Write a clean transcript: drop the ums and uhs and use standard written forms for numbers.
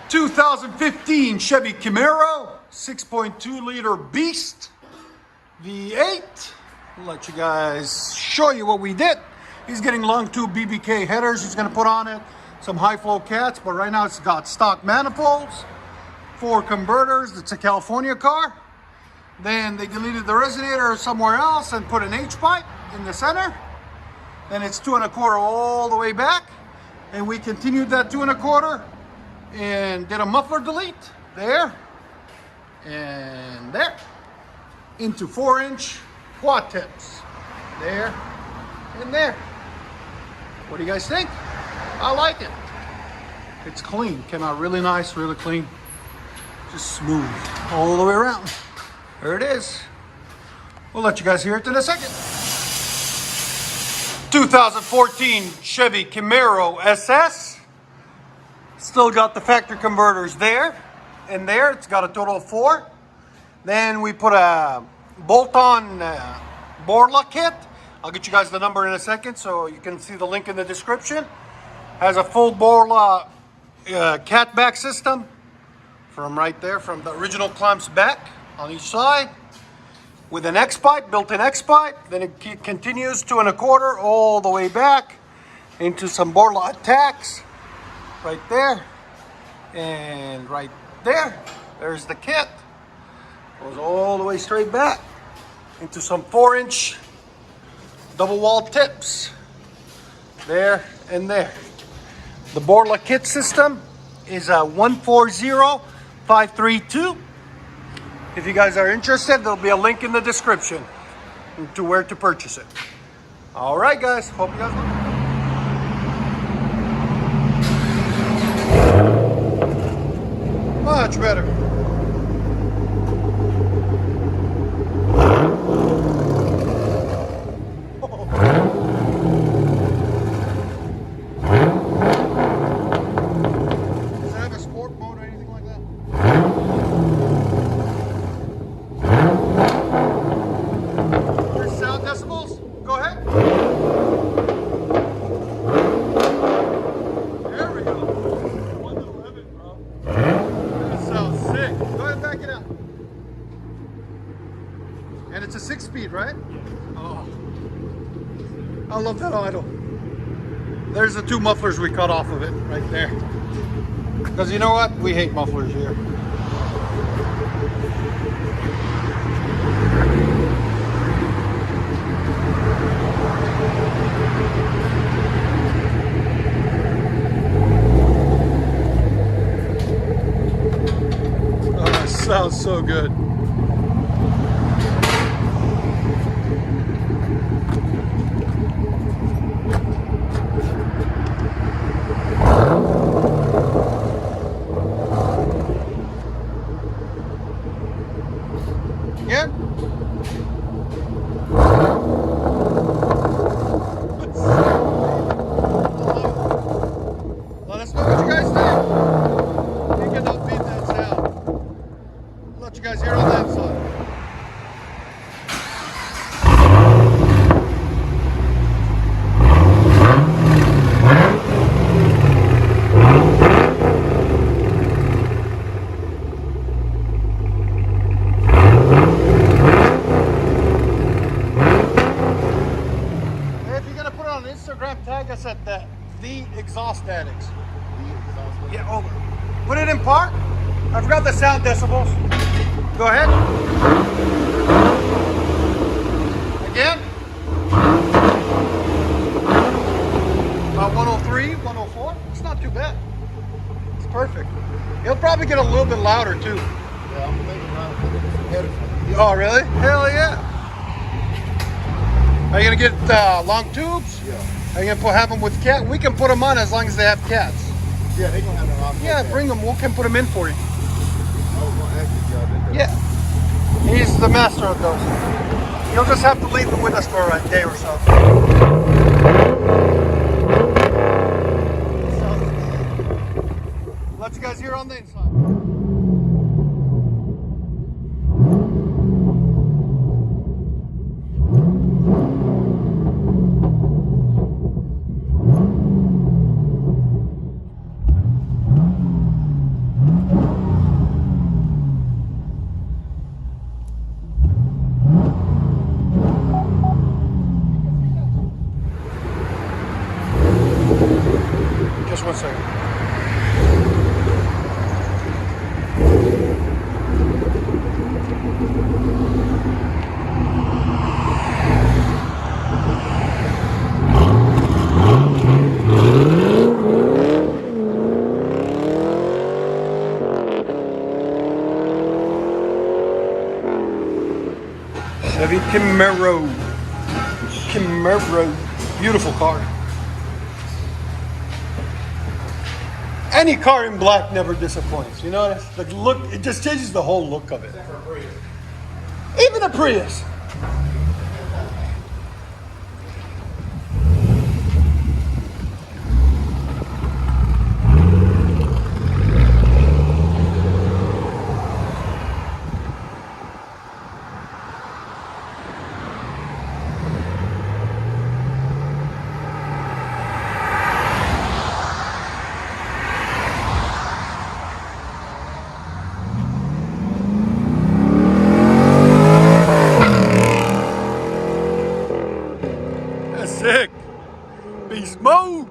2015 Chevy Camaro, 6.2 liter beast, V8. I'll let you guys show you what we did. He's getting long tube BBK headers. He's going to put on it some high flow cats, but right now it's got stock manifolds, 4 converters. It's a California car. Then they deleted the resonator somewhere else and put an H pipe in the center. Then it's 2 1/4 all the way back, and we continued that 2 1/4 and did a muffler delete there and there into 4-inch quad tips there and there. What do you guys think? I like it. It's clean, came out really nice, really clean, just smooth all the way around. There it is. We'll let you guys hear it in a second. 2014 Chevy Camaro SS. Still got the factory converters there and there. It's got a total of 4. Then we put a bolt-on BORLA kit. I'll get you guys the number in a second so you can see the link in the description. Has a full BORLA cat back system from right there, from the original clamps back on each side, with an X pipe, built-in X pipe. Then it continues 2 1/4 all the way back into some BORLA ATAKs right there and right there. There's the kit. Goes all the way straight back into some 4-inch double wall tips there and there. The BORLA kit system is a 140532. If you guys are interested, there'll be a link in the description to where to purchase it. All right, guys. Hope you guys like it. Much better. Does it have a sport mode or anything like that? Sound decibels? Go ahead. There we go. 1 to 11, bro. That sounds sick. Go ahead and back it up. And it's a 6-speed, right? Oh. I love that idle. There's the 2 mufflers we cut off of it right there. Because you know what? We hate mufflers here. Sounds so good. Yeah. Let us know what you guys think. You can upbeat that sound. Let you guys hear on that side. If you're gonna put it on an Instagram, tag us at the Exhaust Addicts. Yeah, over. Put it in park. I forgot the sound decibels. Go ahead. Again. About 103, 104. It's not too bad. It's perfect. It'll probably get a little bit louder too. Yeah, I'm thinking around putting some headers on. Oh, really? Hell yeah. Are you gonna get long tubes? Yeah. Are you gonna have them with cat? We can put them on as long as they have cats. Yeah, they're gonna have them on. Yeah, bring them. We can put them in for you. I was gonna ask you y'all did that. Yeah. He's the master of those. You'll just have to leave them with us for a day or so. Let you guys hear on the inside. Camaro. Camaro. Beautiful car. Any car in black never disappoints. You know, the look, it just changes the whole look of it. Even a Prius. That's sick. Beast mode.